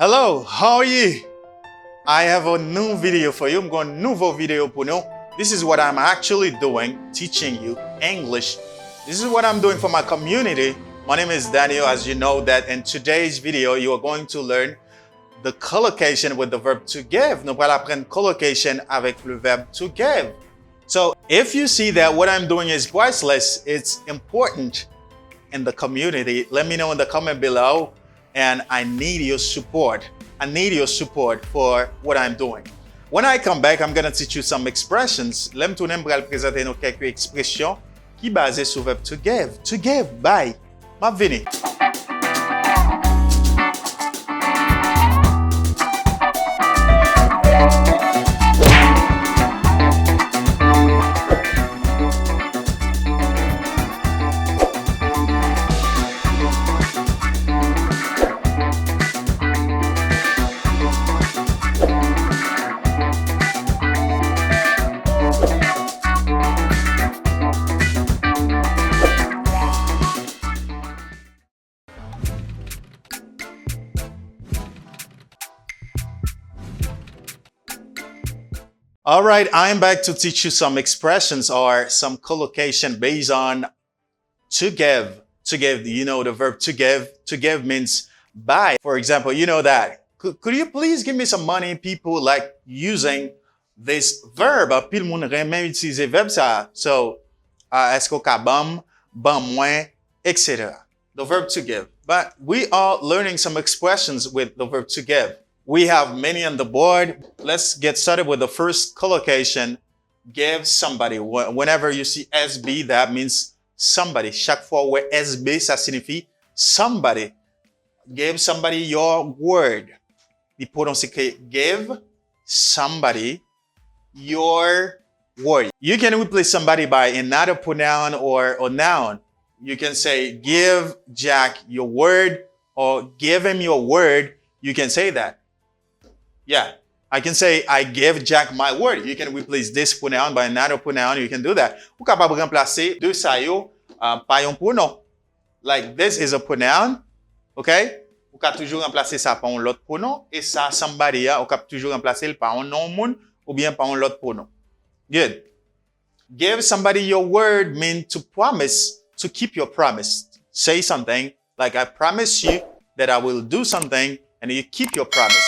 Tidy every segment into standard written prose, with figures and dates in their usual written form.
Hello, how are you? I have a new video for you. I'm going nouveau video pour nous. This is what I'm actually doing, teaching you English. This is what I'm doing for my community. My name is Daniel, as you know that in today's video, you are going to learn the collocation with the verb to give. Nous allons apprendre collocation avec le verbe to give. So if you see that what I'm doing is priceless, it's important in the community, let me know in the comment below. And I need your support. I need your support for what I'm doing. When I come back, I'm going to teach you some expressions. Lem tourner pour présenter nous quelques expressions qui basées sur verbe to give. To give, bye. Ma vini. All right, I'm back to teach you some expressions or some collocation based on to give. To give, you know the verb to give. To give means buy. For example, you know that. Could you please give me some money? People like using this verb. Pile moun remen utiliser verb ça. So, est-ce qu'on ka bam, mwen, etc. The verb to give. But we are learning some expressions with the verb to give. We have many on the board. Let's get started with the first collocation. Give somebody. Whenever you see SB, that means somebody. Chaque fois où SB, ça signifie somebody. Give somebody your word. Il prononce que give somebody your word. You can replace somebody by another pronoun or a noun. You can say, give Jack your word or give him your word. You can say that. Yeah, I can say, I give Jack my word. You can replace this pronoun by another pronoun. You can do that. Ou capable remplacer deux sa yo par un pronom. Like this is a pronoun, okay? Ou ka toujours remplacer ça par un autre pronom. Et ça, somebody, ou ka toujours remplacer par un nom moun ou bien par un autre pronom. Good. Give somebody your word means to promise, to keep your promise. Say something like, I promise you that I will do something, and you keep your promise.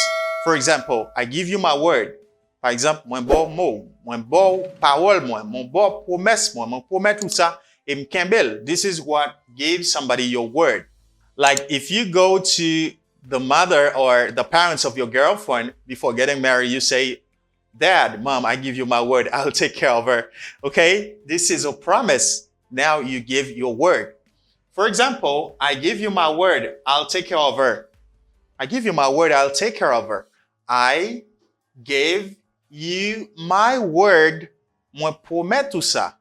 For example, I give you my word. Par exemple, mwen bo mot, mwen bo parole mwen, mwen bo promesse mwen, mwen promet tout ça, et m'kembel. This is what give somebody your word. Like if you go to the mother or the parents of your girlfriend before getting married, you say, Dad, Mom, I give you my word. I'll take care of her. Okay? This is a promise. Now you give your word. For example, I give you my word. I'll take care of her. I give you my word. I'll take care of her. I gave you my word. Mwen promet tout ça.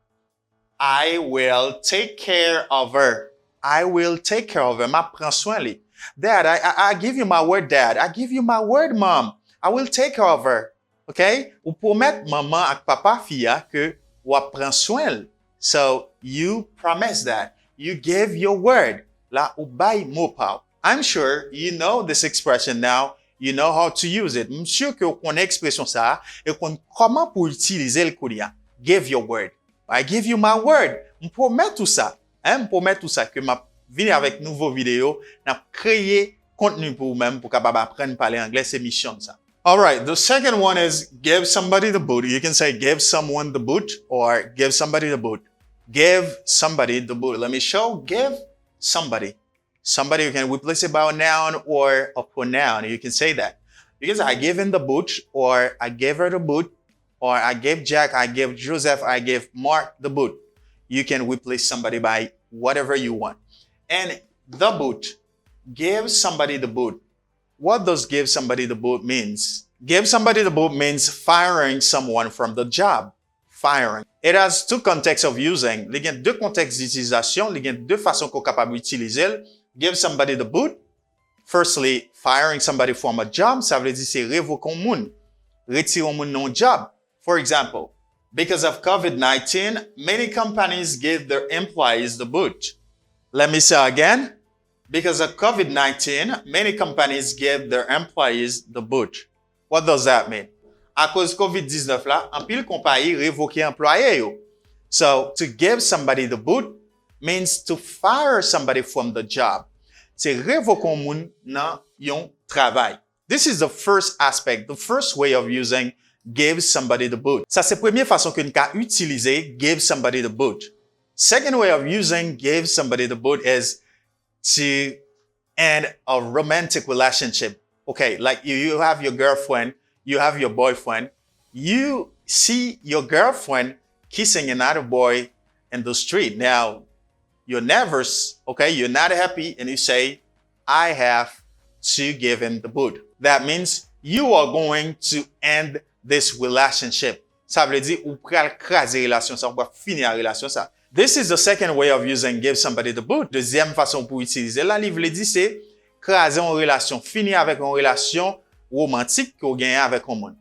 I will take care of her. I will take care of her. Ma prends soin li. Dad, I give you my word, Dad. I give you my word, Mom. I will take care of her. Okay? Ou promet maman ak papa fia que ou prends soin. So you promise that. You give your word. La ou bay mot pa. I'm sure you know this expression now. You know how to use it. I'm sure que vous connaissez l'expression ça et comment pour utiliser le courrier. Give your word. I give you my word. Je promets tout ça. Je promets tout ça que m'a venir avec nouveau vidéo, n'a créé contenu pour vous-même pour capable apprendre parler anglais, c'est mission ça. All right, the second one is give somebody the boot. You can say give someone the boot or give somebody the boot. Give somebody the boot. Let me show. Give somebody. Somebody, you can replace it by a noun or a pronoun. You can say that. You can say, I gave him the boot, or I gave her the boot, or I gave Jack, I gave Joseph, I gave Mark the boot. You can replace somebody by whatever you want. And the boot. Give somebody the boot. What does give somebody the boot means? Give somebody the boot means firing someone from the job. Firing. It has two contexts of using. Il y a deux contextes d'utilisation. Il y a deux façons qu'on est capable d'utiliser. Give somebody the boot. Firstly, firing somebody from a job, ça veut dire c'est révoquer un moun. Retirer un moun non job. For example, because of COVID-19, many companies give their employees the boot. Let me say again. Because of COVID-19, many companies give their employees the boot. What does that mean? À cause COVID-19 là, anpil compagnie révoquer employé yo. So, to give somebody the boot means to fire somebody from the job. C'est révoquer moun nan yon travail. This is the first aspect, the first way of using give somebody the boot. Ça c'est première façon que nous ka utiliser give somebody the boot. Second way of using give somebody the boot is to end a romantic relationship. Okay, like you have your girlfriend, you have your boyfriend, you see your girlfriend kissing another boy in the street. Now, you're nervous, okay, you're not happy, and you say, I have to give him the boot. That means you are going to end this relationship. Ça veut dire ou pral craser relation ça, ou pral finir la relation ça. This is the second way of using give somebody the boot. Deuxième façon pour utiliser la livre dit c'est craser une relation, finir avec une relation romantique qu'on gagne avec un monde.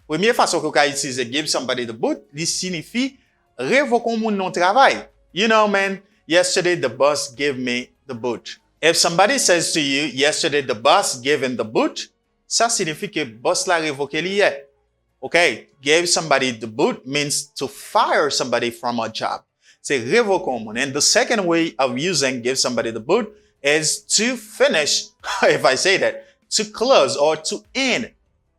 Première façon qu'on peut utiliser give somebody the boot, il signifie révoquer un monde non travail. You know, man, yesterday the boss gave me the boot. If somebody says to you, yesterday the boss gave him the boot, ça signifie que boss l'a révoqué hier. Okay, give somebody the boot means to fire somebody from a job. C'est révoquer un monde. And the second way of using give somebody the boot is to finish, if I say that, to close or to end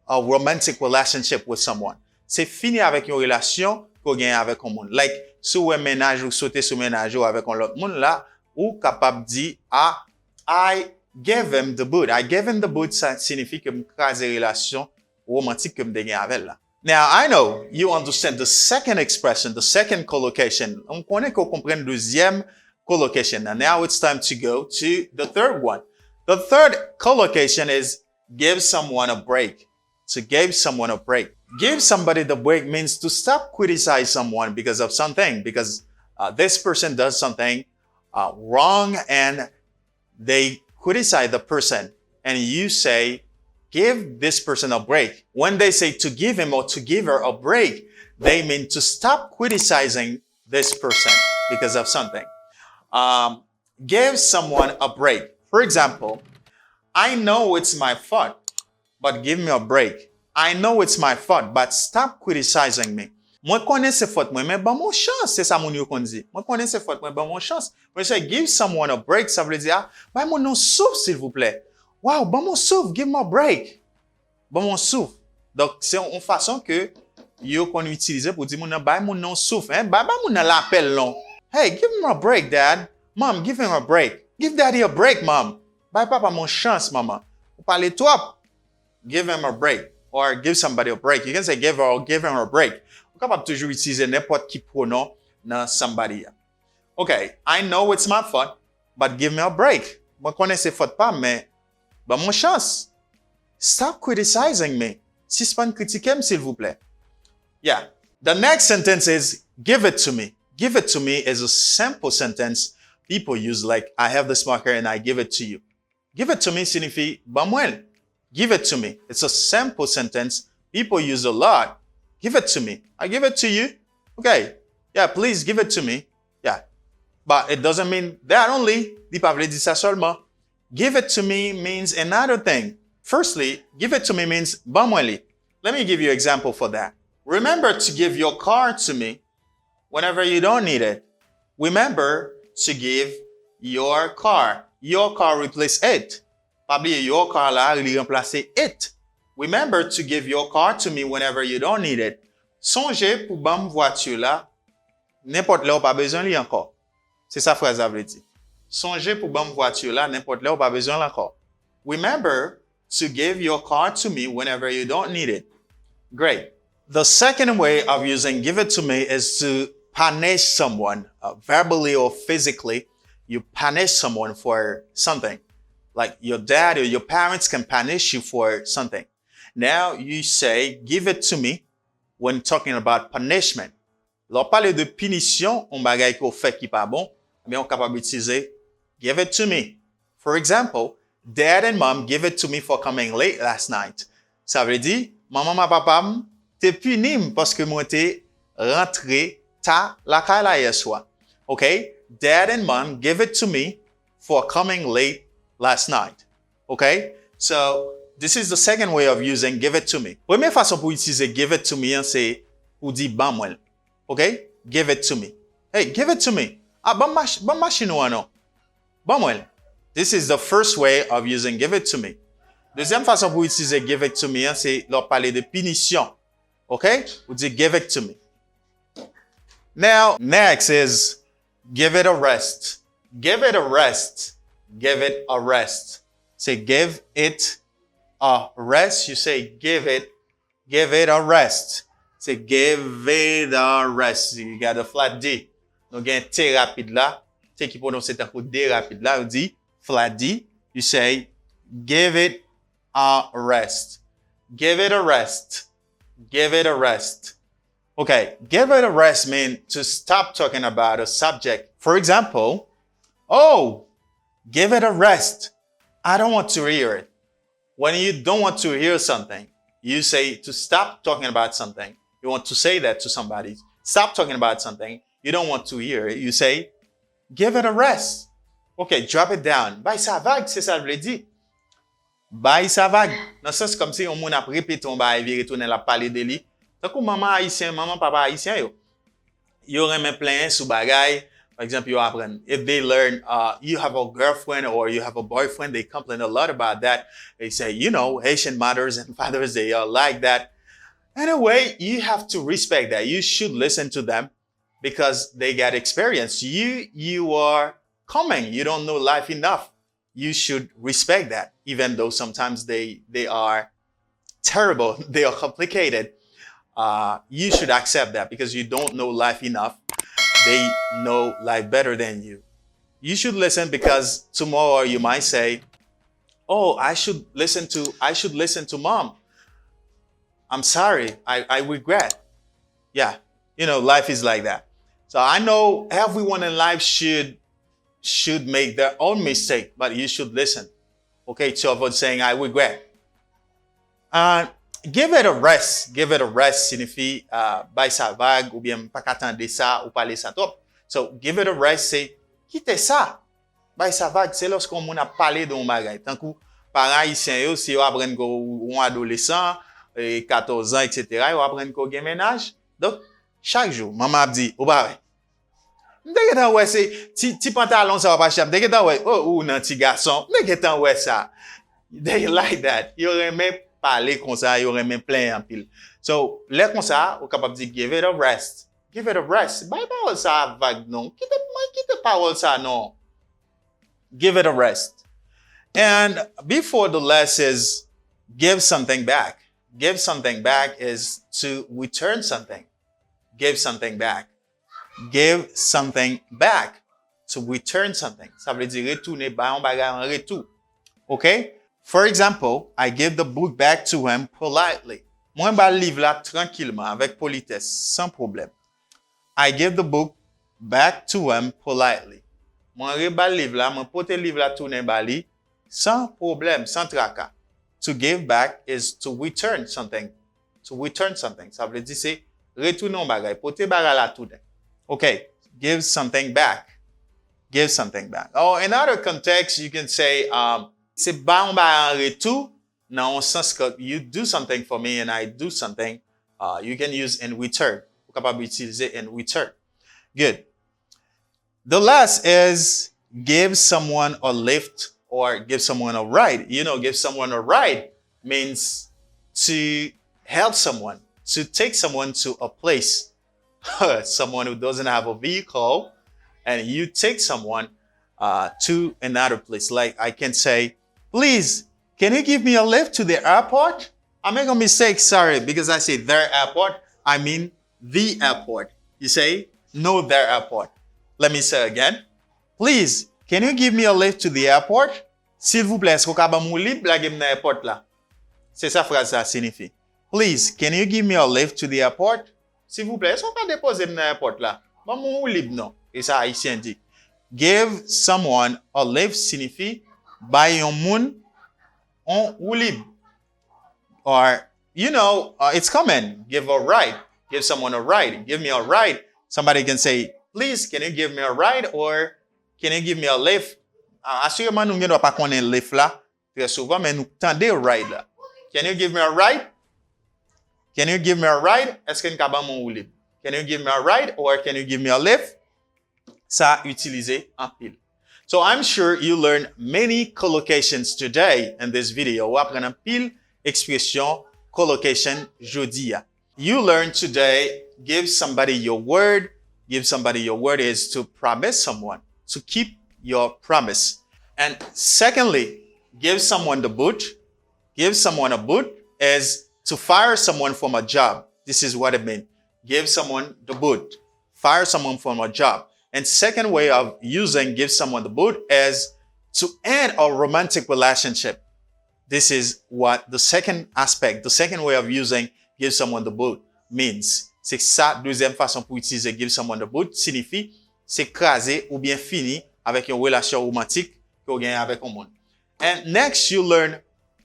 a romantic relationship with someone. C'est finir avec une relation qu'on gagne avec un monde. Like, sous un ménage ou sauter sous ménage ou avec un autre monde là, ou capable dire, ah, I gave him the boot. I gave him the boot, ça signifie que m'crase relation romantique que m'de gagne avec là. Now, I know you understand the second expression, the second collocation. On connaît qu'on comprenne deuxième collocation. And now it's time to go to the third one. The third collocation is give someone a break. To give someone a break. Give somebody the break means to stop criticizing someone because of something, because this person does something wrong and they criticize the person. And you say, give this person a break. When they say to give him or to give her a break, they mean to stop criticizing this person because of something. Give someone a break. For example, I know it's my fault, but give me a break. I know it's my fault, but stop criticizing me. Moi connais se faute moi, mais ban mon chance, c'est ça mon yo kon dit. Moi connais se faute moi, ban mon chance. When you say give someone a break, ça veut dire, ban mon non souffle s'il vous plaît. Wow, ban mon souffle, give me a break. Ban mon souffle. Donc c'est une façon que yo kon utiliser pour dire mon nan ban mon non souffle, hein, ban mon nan l'appel long. Hey, give him a break, dad. Mom, give him a break. Give daddy a break, mom. Bay papa mon chance, maman. Ou parler trop. Give him a break. Or give somebody a break. You can say give her or give him a break. Ou capable toujours utiliser n'importe qui pronom dans somebody. Okay, I know it's my fault, but give me a break. Moi connais c'est faute pas, mais ben mon chance. Stop criticizing me. Si c'est pas critiquer s'il vous plaît. Yeah. The next sentence is give it to me. Give it to me is a simple sentence people use like I have this marker and I give it to you. Give it to me signifie ban mwen. Give it to me. It's a simple sentence people use a lot. Give it to me. I give it to you. Okay. Yeah, please give it to me. Yeah. But it doesn't mean that only. Di pa vle di sa seulement. Give it to me means another thing. Firstly, give it to me means ban mwen li. Let me give you an example for that. Remember to give your car to me whenever you don't need it. Remember to give your car. Your car replace it. Probably your car là, il remplace it. Remember to give your car to me whenever you don't need it. Songez pour bam voiture là, n'importe là ou pas besoin li encore. C'est ça phrase a veut dire. Songez pour bam voiture là, n'importe là ou pas besoin encore. Remember to give your car to me whenever you don't need it. Great. The second way of using give it to me is to punish someone, verbally or physically. You punish someone for something. Like your dad or your parents can punish you for something. Now you say, give it to me when talking about punishment. Lors parler de punition, on bagay qu'on fait qui pas bon, mais on capable d'utiliser give it to me. For example, dad and mom give it to me for coming late last night. Ça veut dire, maman et papa te puni parce que moi t'ai rentré ta la caille hier soir. Okay? Dad and mom give it to me for coming late last night. Okay? So, this is the second way of using give it to me. Première façon pour utiliser give it to me, c'est pour dire ban moi. Okay? Give it to me. Hey, give it to me. Ah, ban machine ou non? Ban moi. This is the first way of using give it to me. Deuxième façon pour utiliser give it to me, c'est leur parler de punition. Okay? Vous dites give it to me. Now, next is give it a rest. Give it a rest. Give it a rest. Say give it a rest. You say give it a rest. Say give it a rest. You got a flat D. Donc, il y a un T rapide là. T qui prononce un coup D rapide là. On dit flat D. You say give it a rest. Give it a rest. Give it a rest. Okay, give it a rest means to stop talking about a subject. For example, oh, give it a rest. I don't want to hear it. When you don't want to hear something, you say to stop talking about something. You want to say that to somebody. Stop talking about something. You don't want to hear it. You say, give it a rest. Okay, drop it down. Bay sa vague, c'est ça je dit. Bay sa vague. Dans le sens comme si on a répété, on va retourner la parler de lui. Tant que maman haïtien, maman papa haïtien yo. Yo remen plein sous bagay. For example, you apprend. If they learn, you have a girlfriend or you have a boyfriend, they complain a lot about that. They say, you know, Haitian mothers and fathers, they are like that. Anyway, you have to respect that. You should listen to them because they got experience. You are coming. You don't know life enough. You should respect that, even though sometimes they are terrible. They are complicated. You should accept that because you don't know life enough. They know life better than you. You should listen because tomorrow you might say, oh, I should listen to mom. I'm sorry. I regret. Yeah. You know, life is like that. So I know everyone in life should make their own mistake, but you should listen. Okay. To avoid saying, I regret. Give it a rest. Give it a rest signifie bay sa vague ou bien pas attendre ça ou parler ça trop. So give it a rest c'est quitter ça. Bay sa vague c'est lorsqu'on moun a parlé d'un bagay. Tant que parents haïtiens yo si yo apprennent ko un adolescent 14 ans etc. yo apprennent ko gen ménage. Donc chaque jour maman a dit ou ba Dès que ouais c'est ti pantalon ça va pas chap. Dès que ouais oh ou nan ti garçon. Dès que ouais ça. They like that. Yo remet parler comme ça, il y aurait même plein en pile. So, là comme ça, on est capable de dire give it a rest. Give it a rest. Pas parole ça vague non. Quitte parole ça non. Give it a rest. And before the last is give something back. Give something back is to return something. Give something back. Give something back. To return something. Ça veut dire retourner un bagage en retour. Okay? For example, I give the book back to him politely. Moi, ba livre là tranquillement, avec politesse, sans problème. I give the book back to him politely. Moi, ba livre là, moi pote livre là tourner ba li, sans problème, sans tracas. To give back is to return something. To return something. Ça veut dire c'est retourner un bagay, pote bagay là tourner. Okay, give something back. Give something back. Oh, in other contexts, you can say, c'est ba en retour, dans le sens que you do something for me and I do something, you can use in return. Vous êtes capable d'utiliser in return. Good. The last is give someone a lift or give someone a ride. You know, give someone a ride means to help someone, to take someone to a place. Someone who doesn't have a vehicle, and you take someone to another place. Like I can say, please, can you give me a lift to the airport? I make a mistake, sorry, because I say their airport. I mean the airport. You say, no, their airport. Let me say again. Please, can you give me a lift to the airport? S'il vous plaît, est-ce qu'on peut me libre la game dans l'airport là? C'est ça phrase ça signifie. Please, can you give me a lift to the airport? S'il vous plaît, est-ce qu'on peut déposer dans l'airport là? Bon, mon libre non. Et ça haïtien dit. Give someone a lift signifie bay yon moun on ou libre. Or, you know, it's common. Give a ride. Give someone a ride. Give me a ride. Somebody can say, please, can you give me a ride? Or can you give me a lift? Assurément, nous ne pas connaître les là très souvent, mais nous tendez ride là. Can you give me a ride? Can you give me a ride? Est-ce que nous avons mon libre? Can you give me a ride or can you give me a lift? Ça utilisé en pile. So I'm sure you learned many collocations today in this video. Ou apprendre en pile expression collocation jodi. You learned today, give somebody your word. Give somebody your word is to promise someone, to keep your promise. And secondly, give someone the boot. Give someone a boot is to fire someone from a job. This is what it means. Give someone the boot. Fire someone from a job. And second way of using give someone the boot is to end a romantic relationship. This is what the second aspect, the second way of using give someone the boot means. C'est ça, deuxième façon pour utiliser give someone the boot signifie c'est craser ou bien fini avec une relation romantique que vous gagnez avec un monde. And next you learn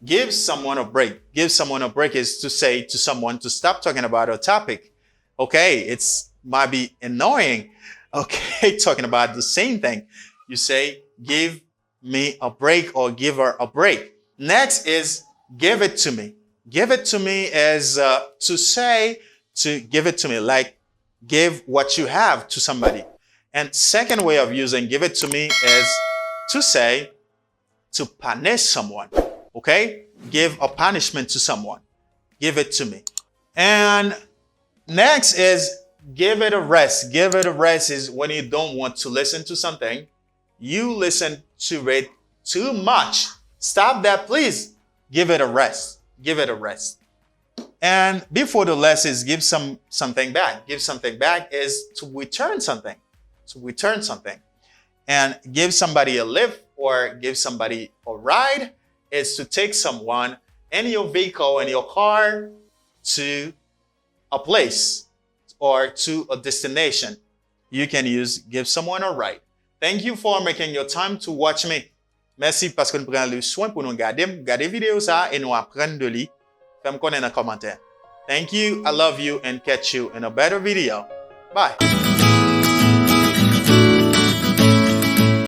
give someone a break. Give someone a break is to say to someone to stop talking about a topic. Okay, it's might be annoying. Okay, talking about the same thing. You say, give me a break or give her a break. Next is give it to me. Give it to me is to say, to give it to me, like give what you have to somebody. And second way of using give it to me is to say, to punish someone. Okay? Give a punishment to someone. Give it to me. And next is give it a rest. Give it a rest is when you don't want to listen to something. You listen to it too much. Stop that, please. Give it a rest. Give it a rest. And before the rest is give something back. Give something back is to return something. To return something. And give somebody a lift or give somebody a ride is to take someone in your vehicle, in your car, to a place or to a destination. You can use give someone a ride. Thank you for making your time to watch me. Merci parce que nous prenons le soin pour nous garder vidéo ça et nous apprendre de lui. Fais-moi connaître dans les commentaires. Thank you, I love you, and catch you in a better video. Bye.